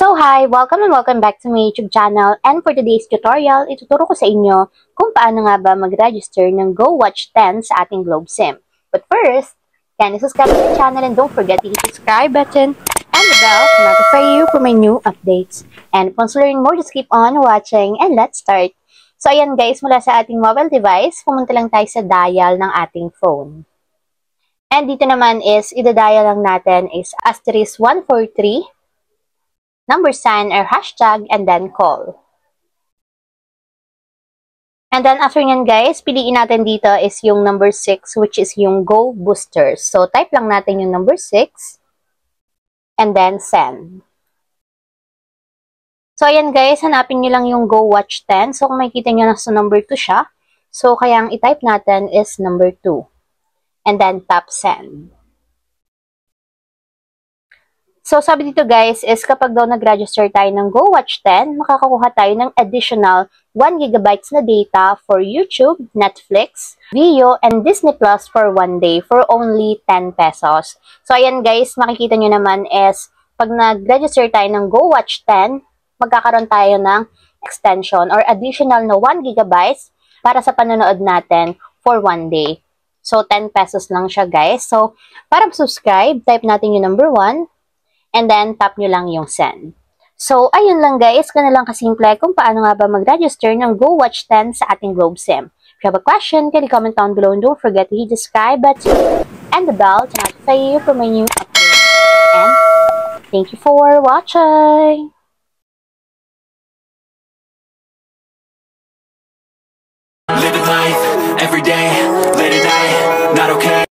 So hi! Welcome and welcome back to my YouTube channel, and for today's tutorial, ituturo ko sa inyo kung paano nga ba mag-register ng GoWatch 10 sa ating Globe SIM. But first, kindly subscribe to the channel and don't forget to hit the subscribe button and the bell to notify you for my new updates. And if you learn more, just keep on watching and let's start! So ayan guys, mula sa ating mobile device, pumunta lang tayo sa dial ng ating phone. And dito naman is, idadial lang natin is *143, number sign or hashtag, and then call. And then after nyan guys, piliin natin dito is yung number 6, which is yung Go Boosters. So type lang natin yung number 6 and then send. So ayan guys, hanapin nyo lang yung GoWatch 10. So kung makikita nyo nasa number 2 siya, so kaya ang itype natin is number 2 and then tap send. So, sabi dito guys, is kapag daw nag-register tayo ng GoWatch 10, makakakuha tayo ng additional 1 GB na data for YouTube, Netflix, Vio, and Disney Plus for 1 day for only 10 pesos. So, ayan guys, makikita nyo naman is, pag nag-register tayo ng GoWatch 10, magkakaroon tayo ng extension or additional na 1 GB para sa panonood natin for 1 day. So, 10 pesos lang siya guys. So, para subscribe, type natin yung number 1. And then, tap nyo lang yung send. So, ayun lang guys. Ganun lang kasimple kung paano nga ba mag-register ng GoWatch 10 sa ating Globe SIM. If you have a question, can you comment down below and don't forget to hit the subscribe button and the bell to notify you for my new updates. And thank you for watching! Living life, every day, late at night, not okay.